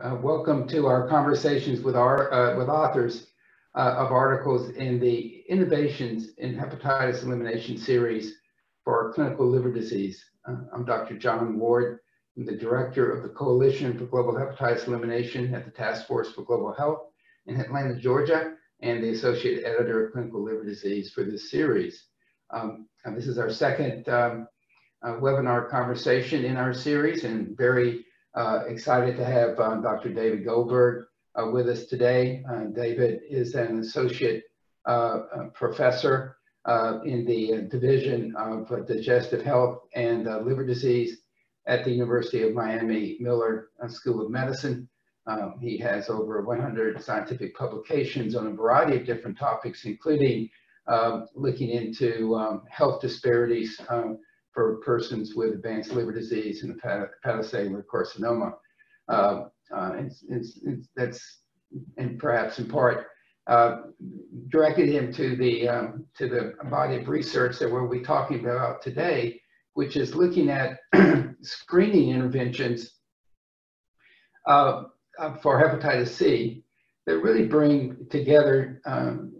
Welcome to our conversations with authors of articles in the Innovations in Hepatitis Elimination series for clinical liver disease. I'm Dr. John Ward. I'm the director of the Coalition for Global Hepatitis Elimination at the Task Force for Global Health in Atlanta, Georgia, and the associate editor of clinical liver disease for this series. This is our second webinar conversation in our series, and very excited to have Dr. David Goldberg with us today. David is an associate professor in the Division of Digestive Health and Liver Disease at the University of Miami Miller School of Medicine. He has over 100 scientific publications on a variety of different topics, including looking into health disparities for persons with advanced liver disease and hepatocellular carcinoma. That's, and perhaps in part, directed him to the body of research that we'll be talking about today, which is looking at screening interventions for hepatitis C that really bring together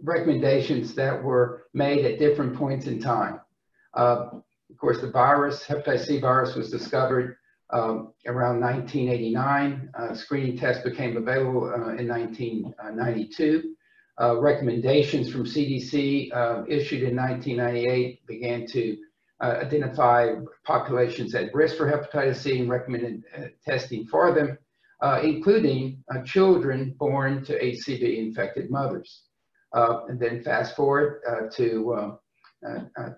recommendations that were made at different points in time. Of course, the virus, hepatitis C virus, was discovered around 1989. Screening tests became available in 1992. Recommendations from CDC issued in 1998 began to identify populations at risk for hepatitis C and recommended testing for them, including children born to Hcv-infected mothers. And then fast forward to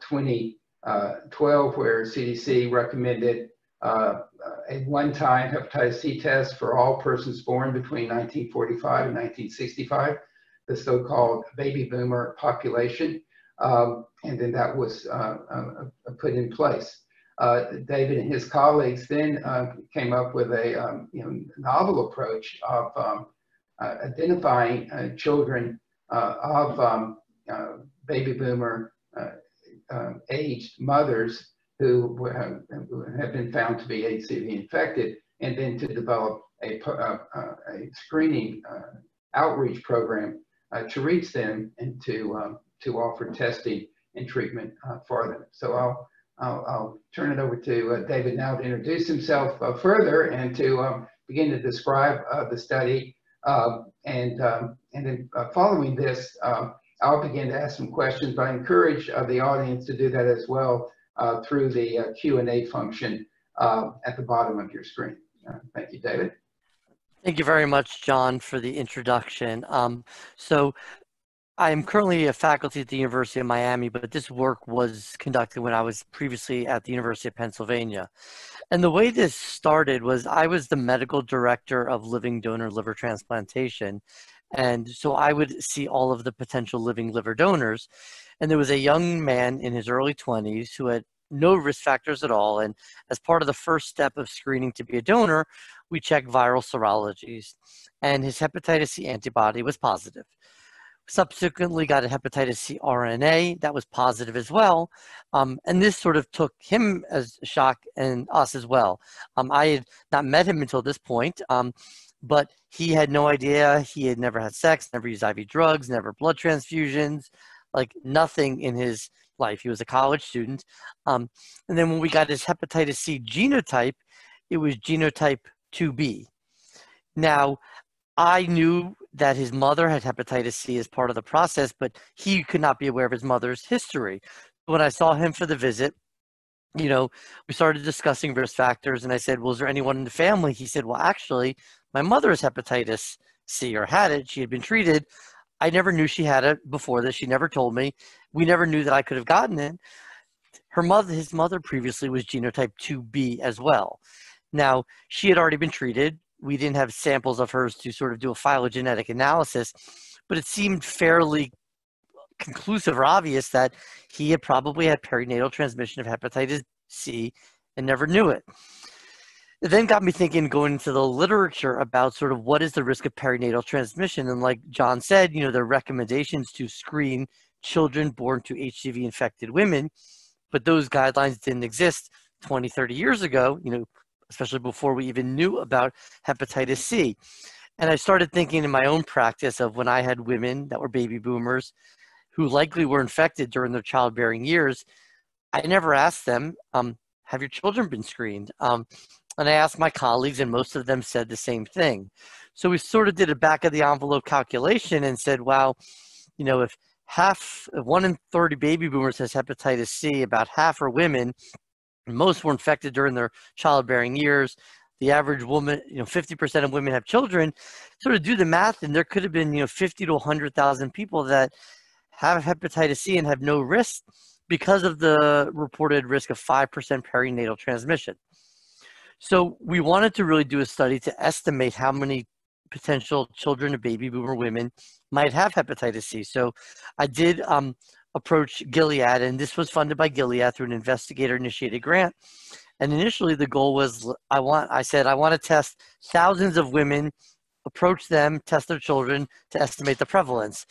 2012, where CDC recommended a one-time hepatitis C test for all persons born between 1945 and 1965, the so-called baby boomer population, and then that was put in place. David and his colleagues then came up with a novel approach of identifying children of baby boomer aged mothers who have been found to be HCV infected, and then to develop a screening outreach program to reach them and to offer testing and treatment for them. So I'll turn it over to David now to introduce himself further and to begin to describe the study. And then following this, I'll begin to ask some questions, but I encourage the audience to do that as well through the Q&A function at the bottom of your screen. Thank you, David. Thank you very much, John, for the introduction. So I'm currently a faculty at the University of Miami, but this work was conducted when I was previously at the University of Pennsylvania. And the way this started was I was the medical director of living donor liver transplantation. And so I would see all of the potential living liver donors. And there was a young man in his early 20s who had no risk factors at all. And as part of the first step of screening to be a donor, we checked viral serologies. And his hepatitis C antibody was positive. Subsequently got a hepatitis C RNA that was positive as well. And this sort of took him as a shock and us as well. I had not met him until this point. But he had no idea. He had never had sex, never used IV drugs, never blood transfusions, like nothing in his life. He was a college student. And then when we got his hepatitis C genotype, it was genotype 2B. Now, I knew that his mother had hepatitis C as part of the process, but he could not be aware of his mother's history. When I saw him for the visit, we started discussing risk factors, and I said, well, is there anyone in the family? He said, well, actually, my mother has hepatitis C, or had it. She had been treated. I never knew she had it before this. She never told me. We never knew that I could have gotten it. His mother previously was genotype 2B as well. Now, she had already been treated. We didn't have samples of hers to sort of do a phylogenetic analysis, but it seemed fairly conclusive or obvious that he had probably had perinatal transmission of hepatitis C and never knew it. It then got me thinking, going into the literature about sort of what is the risk of perinatal transmission. And like John said, there are recommendations to screen children born to HCV-infected women, but those guidelines didn't exist 20, 30 years ago. especially before we even knew about hepatitis C. And I started thinking in my own practice of when I had women that were baby boomers who likely were infected during their childbearing years. I never asked them, have your children been screened? And I asked my colleagues, and most of them said the same thing. So we sort of did a back of the envelope calculation and said, wow, you know, if 1 in 30 baby boomers has hepatitis C, about half are women, and most were infected during their childbearing years. The average woman, 50% of women have children. Sort of do the math, and there could have been, 50 to 100,000 people that have hepatitis C and have no risk because of the reported risk of 5% perinatal transmission. So we wanted to really do a study to estimate how many potential children of baby boomer women might have hepatitis C. So I did approach Gilead, and this was funded by Gilead through an investigator-initiated grant. And initially the goal was, I said, I want to test thousands of women, approach them, test their children to estimate the prevalence.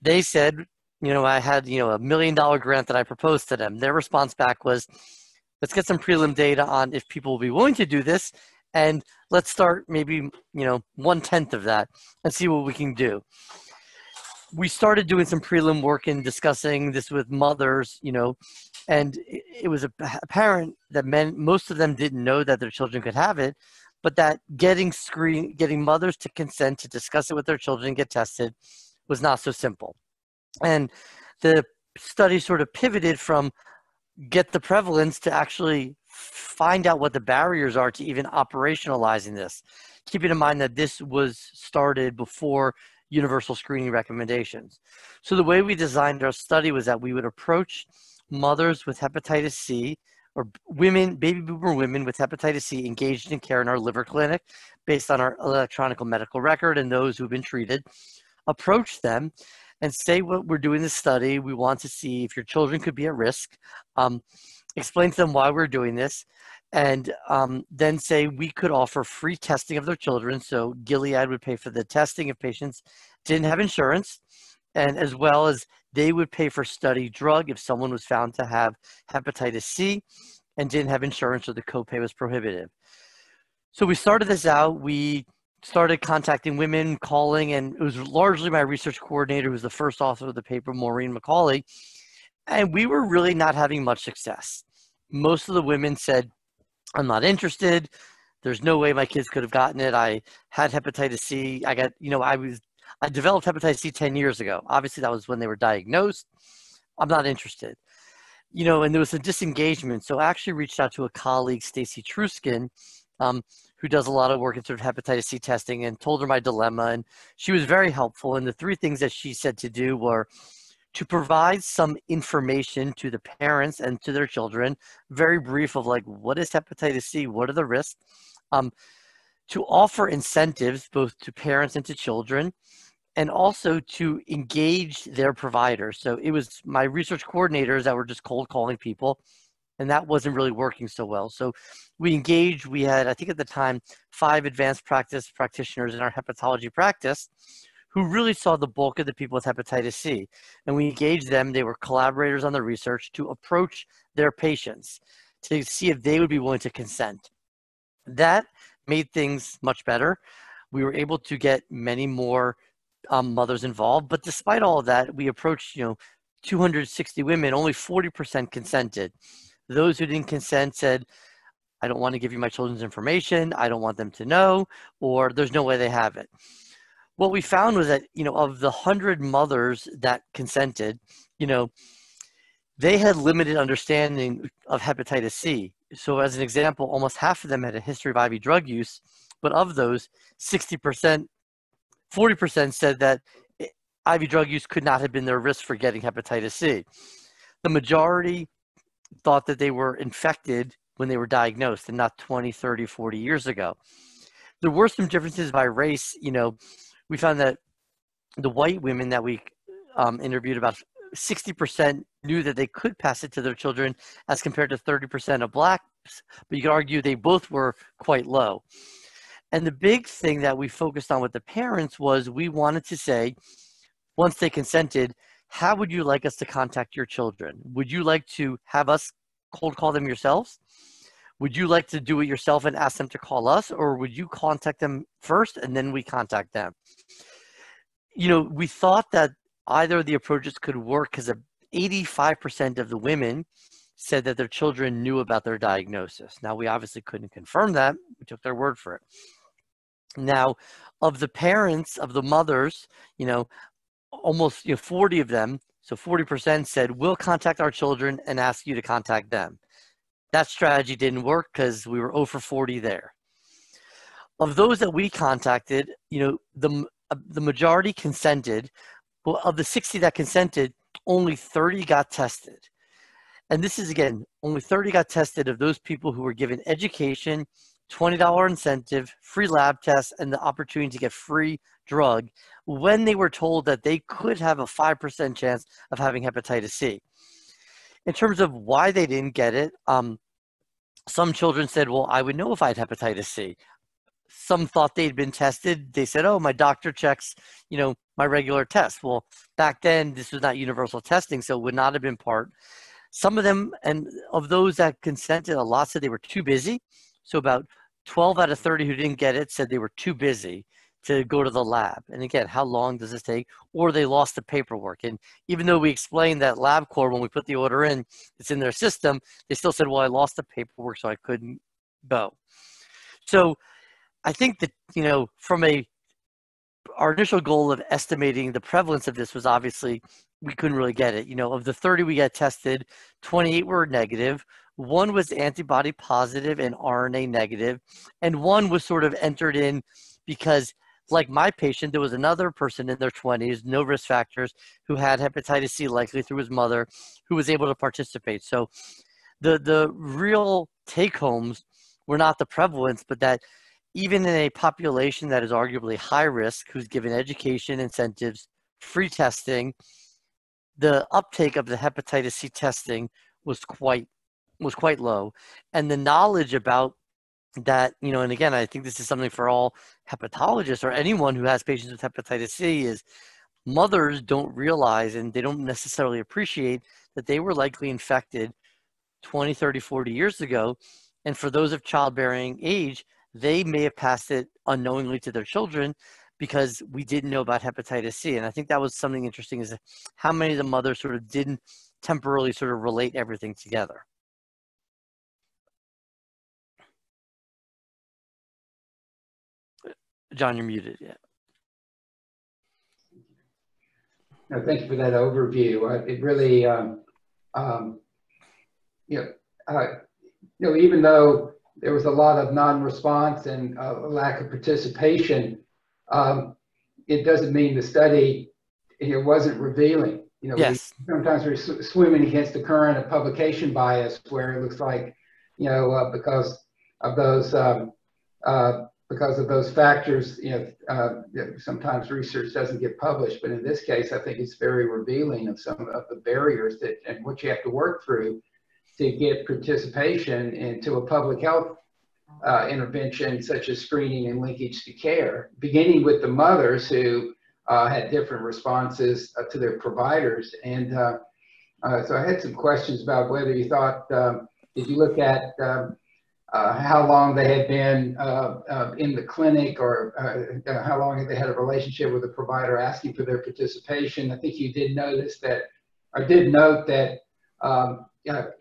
They said, I had, $1 million grant that I proposed to them. Their response back was, let's get some prelim data on if people will be willing to do this. And let's start maybe, 1/10 of that and see what we can do. We started doing some prelim work and discussing this with mothers, and it was apparent that most of them didn't know that their children could have it, but that getting mothers to consent to discuss it with their children and get tested was not so simple. And the study sort of pivoted from get the prevalence to actually find out what the barriers are to even operationalizing this. Keeping in mind that this was started before universal screening recommendations. So the way we designed our study was that we would approach mothers with hepatitis C or women, baby boomer women with hepatitis C engaged in care in our liver clinic based on our electronic medical record and those who've been treated, approach them and say what we're doing this study. We want to see if your children could be at risk, explain to them why we're doing this, and then say we could offer free testing of their children. So Gilead would pay for the testing if patients didn't have insurance, and as well as they would pay for study drug if someone was found to have hepatitis C and didn't have insurance or the copay was prohibitive. So we started this out. We started contacting women, calling, and it was largely my research coordinator who was the first author of the paper, Maureen McCauley, and we were really not having much success. Most of the women said, I'm not interested. There's no way my kids could have gotten it. I had hepatitis C. I developed hepatitis C 10 years ago. Obviously, that was when they were diagnosed. I'm not interested. And there was a disengagement. So I actually reached out to a colleague, Stacy Truskin, who does a lot of work in sort of hepatitis C testing, and told her my dilemma. And she was very helpful. And the three things that she said to do were to provide some information to the parents and to their children, very brief of like, what is hepatitis C? What are the risks? To offer incentives both to parents and to children, and also to engage their providers. So it was my research coordinators that were just cold calling people, and that wasn't really working so well. So we engaged, we had, I think at the time, 5 advanced practice practitioners in our hepatology practice who really saw the bulk of the people with hepatitis C. And we engaged them, they were collaborators on the research, to approach their patients to see if they would be willing to consent. That made things much better. We were able to get many more mothers involved, but despite all of that, we approached 260 women, only 40% consented. Those who didn't consent said, I don't want to give you my children's information, I don't want them to know, or there's no way they have it. What we found was that, of the 100 mothers that consented, they had limited understanding of hepatitis C. So as an example, almost half of them had a history of IV drug use, but of those, 40% said that IV drug use could not have been their risk for getting hepatitis C. The majority thought that they were infected when they were diagnosed and not 20, 30, 40 years ago. There were some differences by race. We found that the white women that we interviewed, about 60% knew that they could pass it to their children as compared to 30% of blacks, but you could argue they both were quite low. And the big thing that we focused on with the parents was we wanted to say, once they consented, how would you like us to contact your children? Would you like to have us cold call them yourselves? would you like to do it yourself and ask them to call us, or would you contact them first and then we contact them? You know, we thought that either of the approaches could work because 85% of the women said that their children knew about their diagnosis. Now, we obviously couldn't confirm that. We took their word for it. Now, of the parents, of the mothers, you know, almost 40 of them, so 40% said, we'll contact our children and ask you to contact them. That strategy didn't work because we were 0 for 40 there. Of those that we contacted, you know, the majority consented. Well, of the 60 that consented, only 30 got tested. And this is, again, only 30 got tested of those people who were given education, $20 incentive, free lab tests, and the opportunity to get free drug when they were told that they could have a 5% chance of having hepatitis C. In terms of why they didn't get it, some children said, well, I would know if I had hepatitis C. Some thought they'd been tested. They said, oh, my doctor checks, you know, my regular test. Well, back then, this was not universal testing, so it would not have been part. Some of them, and of those that consented, a lot said they were too busy. So about 12 out of 30 who didn't get it said they were too busy to go to the lab. And again, how long does this take? Or they lost the paperwork. And even though we explained that LabCorp, when we put the order in, it's in their system, they still said, well, I lost the paperwork, so I couldn't go. So I think that, you know, from our initial goal of estimating the prevalence of this was obviously we couldn't really get it. You know, of the 30 we got tested, 28 were negative. 1 was antibody positive and RNA negative. And 1 was sort of entered in because, like my patient, there was another person in their 20s, no risk factors, who had hepatitis C, likely through his mother, who was able to participate. So the real take-homes were not the prevalence, but that even in a population that is arguably high risk, who's given education, incentives, free testing, the uptake of the hepatitis C testing was quite low. And the knowledge about that, you know, and again, I think this is something for all hepatologists or anyone who has patients with hepatitis C, is mothers don't realize and they don't necessarily appreciate that they were likely infected 20, 30, 40 years ago. And for those of childbearing age, they may have passed it unknowingly to their children because we didn't know about hepatitis C. And I think that was something interesting, is how many of the mothers sort of didn't temporarily sort of relate everything together. John, you're muted. Yeah. No, thank you for that overview. It really, even though there was a lot of non-response and a lack of participation, it doesn't mean the study wasn't revealing. You know, yes. Sometimes we're swimming against the current of publication bias, where it looks like, because of those factors, sometimes research doesn't get published. But in this case, I think it's very revealing of some of the barriers and what you have to work through to get participation into a public health intervention, such as screening and linkage to care, beginning with the mothers who had different responses to their providers. And so I had some questions about whether you thought, did you look at how long they had been in the clinic, or how long they had a relationship with the provider asking for their participation? I think you did notice that, or did note that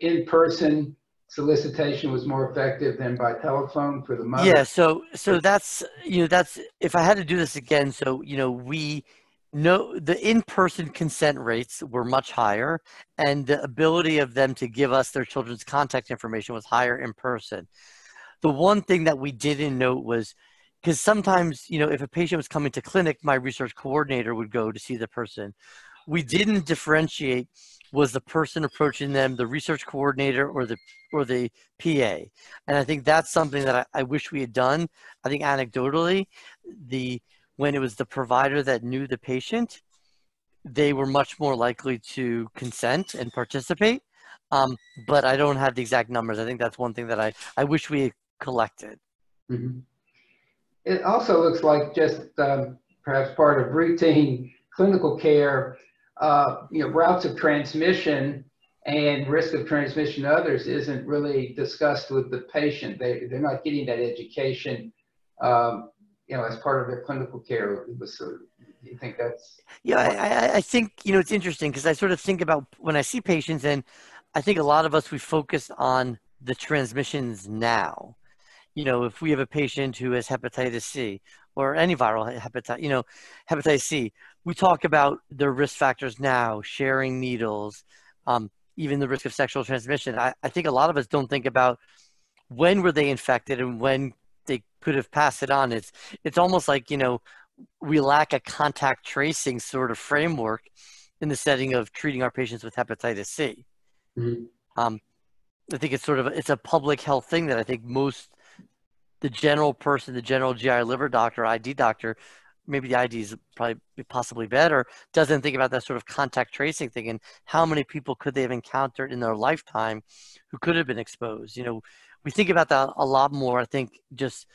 in-person solicitation was more effective than by telephone for the mother. Yeah, so that's, that's, if I had to do this again, so, we know the in-person consent rates were much higher, and the ability of them to give us their children's contact information was higher in person. The one thing that we didn't note was, because sometimes, if a patient was coming to clinic, my research coordinator would go to see the person. We didn't differentiate, was the person approaching them the research coordinator or the PA? And I think that's something that I wish we had done. I think anecdotally, when it was the provider that knew the patient, they were much more likely to consent and participate. But I don't have the exact numbers. I think that's one thing that I wish we had collected. Mm-hmm. It also looks like just perhaps part of routine clinical care, routes of transmission and risk of transmission to others isn't really discussed with the patient. They're not getting that education, as part of their clinical care. So, do you think that's? Yeah, I think, it's interesting because I sort of think about when I see patients, and I think a lot of us, we focus on the transmissions now. If we have a patient who has hepatitis C or any viral hepatitis C, we talk about their risk factors now, sharing needles, even the risk of sexual transmission. I think a lot of us don't think about when were they infected and when they could have passed it on. It's almost like, we lack a contact tracing sort of framework in the setting of treating our patients with hepatitis C. Mhm. I think it's a public health thing that I think the general person, the general GI liver doctor, ID doctor, maybe the ID is probably possibly better, doesn't think about that sort of contact tracing thing and how many people could they have encountered in their lifetime who could have been exposed. We think about that a lot more, I think, just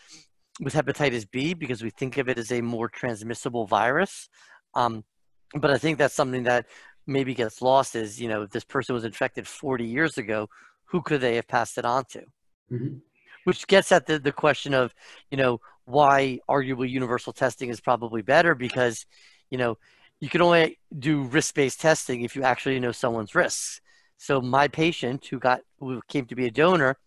with hepatitis B, because we think of it as a more transmissible virus. But I think that's something that maybe gets lost is, if this person was infected 40 years ago, who could they have passed it on to? Mm-hmm. Which gets at the question of, why arguably universal testing is probably better, because, you can only do risk-based testing if you actually know someone's risks. So my patient who came to be a donor,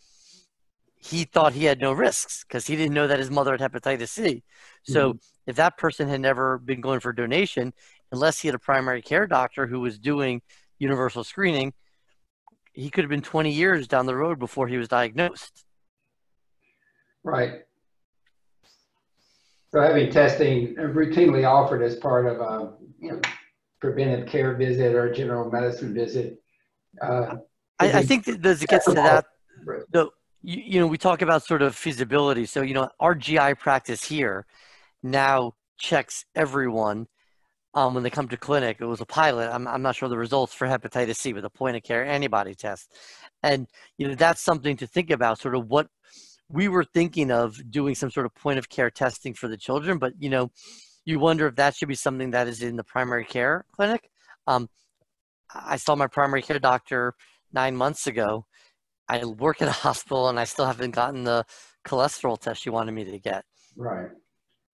he thought he had no risks because he didn't know that his mother had hepatitis C. So if that person had never been going for donation, unless he had a primary care doctor who was doing universal screening, he could have been 20 years down the road before he was diagnosed. Right. So having testing routinely offered as part of a preventive care visit or a general medicine visit. I think that as it gets to that, we talk about sort of feasibility. So, our GI practice here now checks everyone when they come to clinic. It was a pilot. I'm not sure the results for hepatitis C with a point of care antibody test. And, that's something to think about, sort of what we were thinking of doing, some sort of point of care testing for the children. But, you wonder if that should be something that is in the primary care clinic. I saw my primary care doctor 9 months ago. I work at a hospital and I still haven't gotten the cholesterol test she wanted me to get. Right.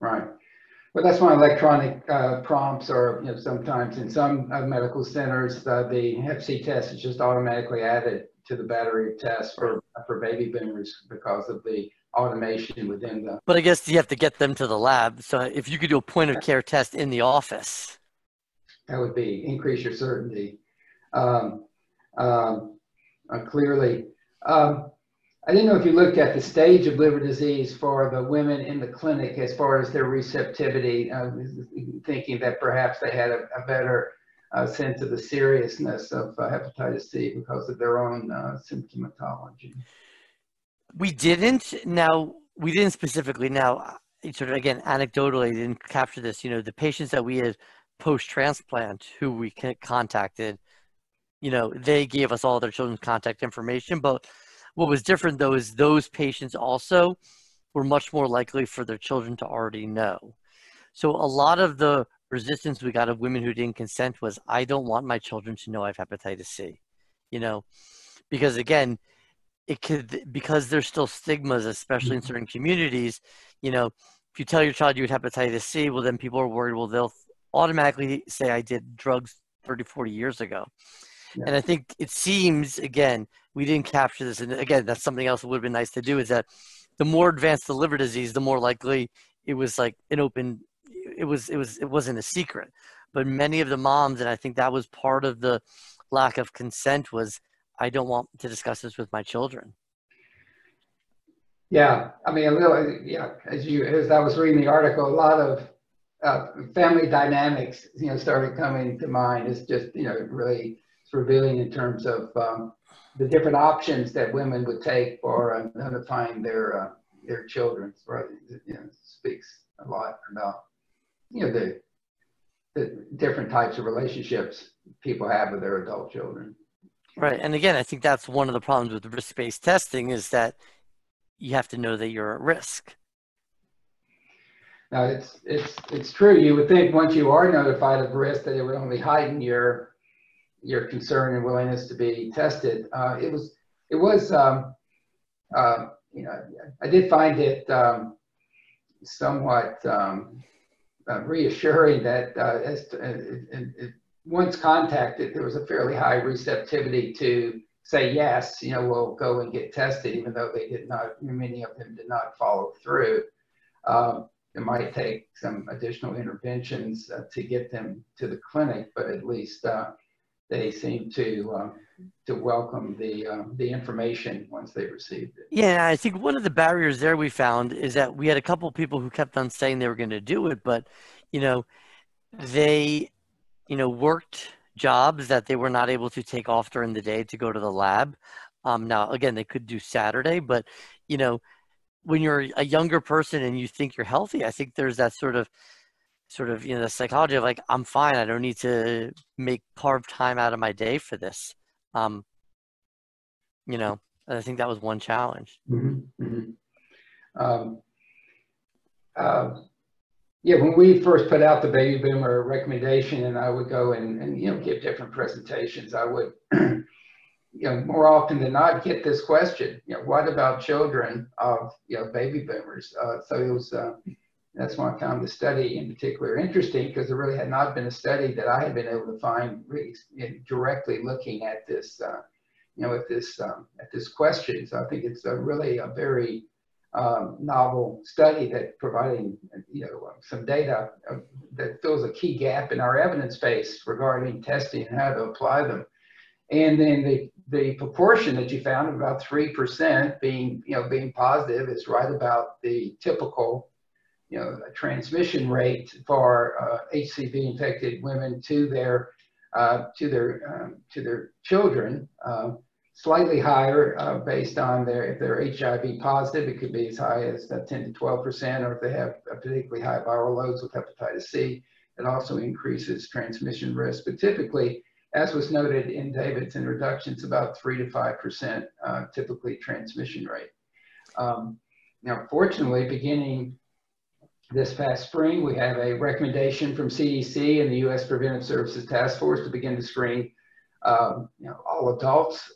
Well, that's why electronic prompts are, sometimes in some medical centers, the Hep C test is just automatically added to the battery of tests for baby boomers because of the automation within the. But I guess you have to get them to the lab. So if you could do a point of care test in the office, that would increase your certainty. Clearly. I didn't know if you looked at the stage of liver disease for the women in the clinic as far as their receptivity, thinking that perhaps they had a better sense of the seriousness of hepatitis C because of their own symptomatology. We didn't. Now, we didn't specifically. Now, sort of again, anecdotally, didn't capture this. The patients that we had post-transplant who we contacted, they gave us all their children's contact information. But what was different, though, is those patients also were much more likely for their children to already know. So a lot of the resistance we got of women who didn't consent was, I don't want my children to know I have hepatitis C, because again, because there's still stigmas, especially in certain communities, if you tell your child you had hepatitis C, well, then people are worried, well, they'll automatically say I did drugs 30, 40 years ago. Yeah. And I think it seems, again, we didn't capture this. And again, that's something else that would have been nice to do, is that the more advanced the liver disease, the more likely it was like an open, it wasn't a secret. But many of the moms, and I think that was part of the lack of consent, was, I don't want to discuss this with my children. Yeah, I mean, as I was reading the article, a lot of family dynamics, started coming to mind. It's just, really revealing in terms of the different options that women would take for notifying their children. Right? Speaks a lot about, the different types of relationships people have with their adult children. Right, and again, I think that's one of the problems with risk-based testing, is that you have to know that you're at risk. Now, it's true. You would think once you are notified of risk that it would only heighten your your concern and willingness to be tested. It was you know, I did find it somewhat reassuring that once contacted, there was a fairly high receptivity to say, yes, you know, we'll go and get tested, even though they did not, many of them did not follow through. It might take some additional interventions to get them to the clinic, but at least they seem to welcome the information once they received it. Yeah, I think one of the barriers there we found is that we had a couple of people who kept on saying they were going to do it, but you know, they worked jobs that they were not able to take off during the day to go to the lab. Now, again, they could do Saturday, but you know, when you're a younger person and you think you're healthy, I think there's that sort of the psychology of like, I'm fine, I don't need to make carved time out of my day for this. You know, I think that was one challenge. Yeah, when we first put out the baby boomer recommendation, and I would go and you know, give different presentations, I would you know, more often than not get this question, you know, what about children of, you know, baby boomers? So it was that's why I found the study in particular interesting, because there really had not been a study that I had been able to find really directly looking at this you know, at this question. So I think it's really a very novel study that providing, you know, some data that fills a key gap in our evidence base regarding testing and how to apply them. And then the proportion that you found of about 3% being, you know, being positive is right about the typical, you know, transmission rate for HCV infected women to their children. Slightly higher based on if they're HIV positive, it could be as high as 10 to 12%, or if they have particularly high viral loads with hepatitis C, it also increases transmission risk. But typically, as was noted in David's introduction, it's about 3 to 5% typically transmission rate. Now, fortunately, beginning this past spring, we have a recommendation from CDC and the U.S. Preventive Services Task Force to begin to screen you know, all adults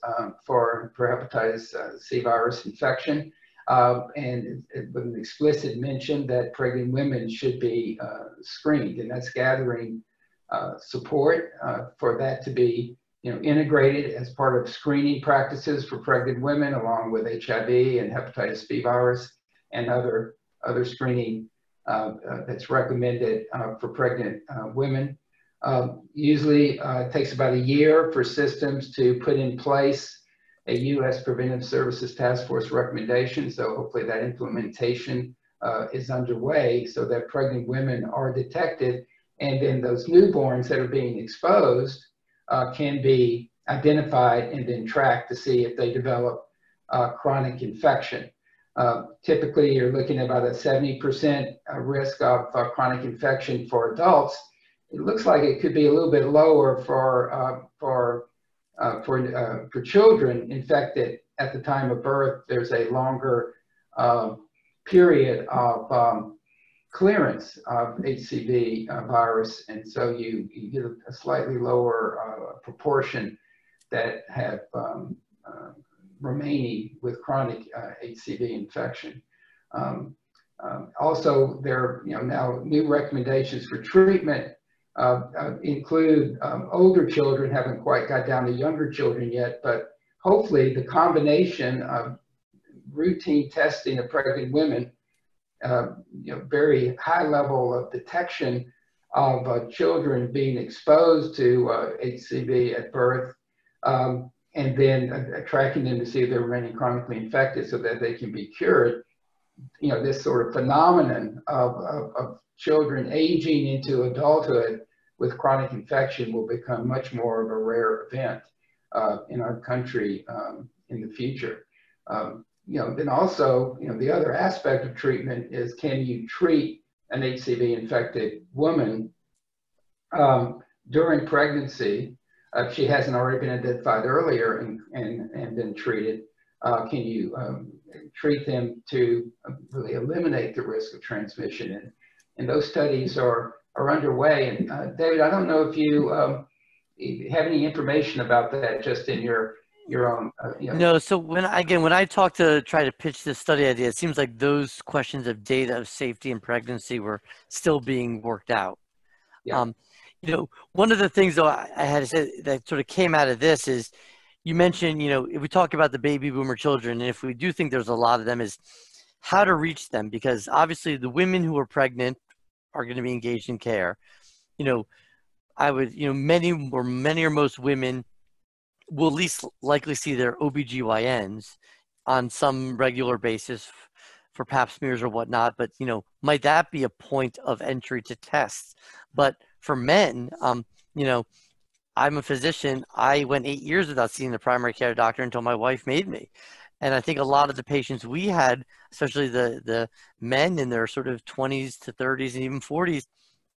for hepatitis C virus infection, and with an explicit mention that pregnant women should be screened, and that's gathering support for that to be, you know, integrated as part of screening practices for pregnant women, along with HIV and hepatitis B virus and other screening that's recommended for pregnant women. Usually it takes about a year for systems to put in place a U.S. Preventive Services Task Force recommendation. So hopefully that implementation is underway so that pregnant women are detected, and then those newborns that are being exposed can be identified and then tracked to see if they develop chronic infection. Typically, you're looking at about a 70% risk of chronic infection for adults. It looks like it could be a little bit lower for children infected at the time of birth. There's a longer period of clearance of HCV virus, and so you get a slightly lower proportion that have remaining with chronic HCV infection. Also, there are, you know, now new recommendations for treatment include older children. Haven't quite got down to younger children yet, but hopefully the combination of routine testing of pregnant women, you know, very high level of detection of children being exposed to HCV at birth, and then tracking them to see if they're remaining chronically infected so that they can be cured. You know, this sort of phenomenon of children aging into adulthood with chronic infection will become much more of a rare event in our country in the future. You know, then also, you know, the other aspect of treatment is, can you treat an HCV infected woman during pregnancy if she hasn't already been identified earlier and been treated? Can you treat them to really eliminate the risk of transmission? And those studies are underway. And David, I don't know if have any information about that just in your own, No, so when I talk to try to pitch this study idea, it seems like those questions of data of safety and pregnancy were still being worked out. Yeah. One of the things though I had to say that sort of came out of this is you mentioned, if we talk about the baby boomer children, and if we do think there's a lot of them, is how to reach them, because obviously the women who are pregnant are going to be engaged in care. Many or most women will least likely see their OBGYNs on some regular basis for pap smears or whatnot, but might that be a point of entry to tests? But for men, I'm a physician. I went 8 years without seeing the primary care doctor until my wife made me. And I think a lot of the patients we had, especially the men in their sort of 20s to 30s and even 40s,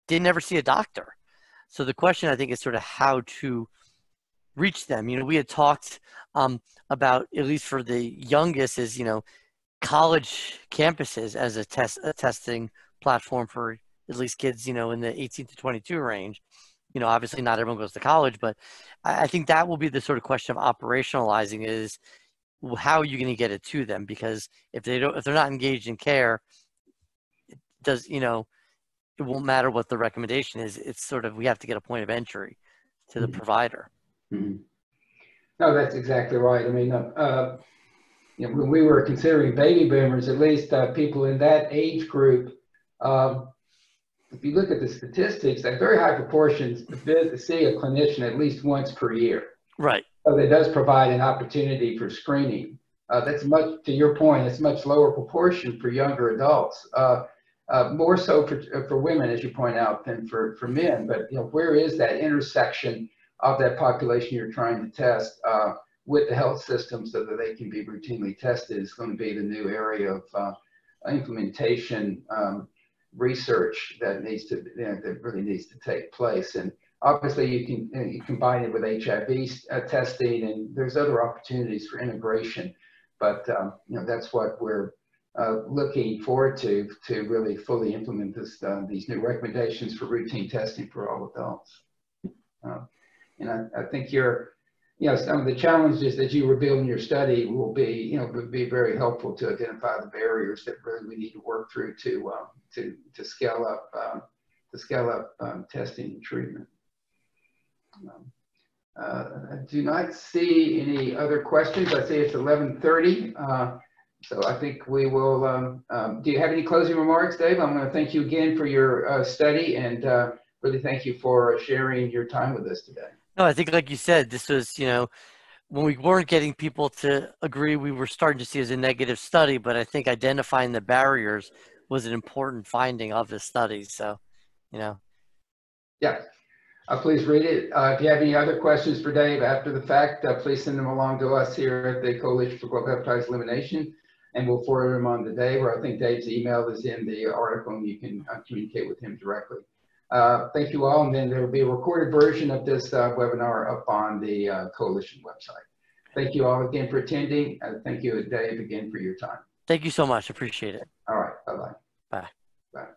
didn't ever see a doctor. So the question, I think, is sort of how to reach them. We had talked about, at least for the youngest, is, college campuses as a testing platform for at least kids, in the 18 to 22 range. Obviously not everyone goes to college, but I think that will be the sort of question of operationalizing is how are you going to get it to them? Because if they're not engaged in care, it won't matter what the recommendation is. It's sort of, we have to get a point of entry to the provider. Mm-hmm. No, that's exactly right. I mean, when we were considering baby boomers, at least people in that age group, if you look at the statistics, a very high proportion see a clinician at least once per year. Right. So that does provide an opportunity for screening. That's much, to your point, it's much lower proportion for younger adults. More so for women, as you point out, than for men. But where is that intersection of that population you're trying to test with the health system so that they can be routinely tested is going to be the new area of implementation research that really needs to take place. And obviously you combine it with HIV testing, and there's other opportunities for integration. But that's what we're looking forward to really fully implement these new recommendations for routine testing for all adults. And I think some of the challenges that you reveal in your study will be, would be very helpful to identify the barriers that really we need to work through to scale up testing and treatment. I do not see any other questions. I see it's 11:30. So I think we will, do you have any closing remarks, Dave? I'm going to thank you again for your study, and really thank you for sharing your time with us today. No, I think like you said, this was, when we weren't getting people to agree, we were starting to see as a negative study, but I think identifying the barriers was an important finding of the study. So, Yeah. Please read it. If you have any other questions for Dave after the fact, please send them along to us here at the Coalition for Global Hepatitis Elimination, and we'll forward them on to Dave, or I think Dave's email is in the article and you can communicate with him directly. Thank you all, and then there will be a recorded version of this webinar up on the Coalition website. Thank you all again for attending. Thank you, Dave, again for your time. Thank you so much. Appreciate it. All right. Bye-bye. Bye. Bye.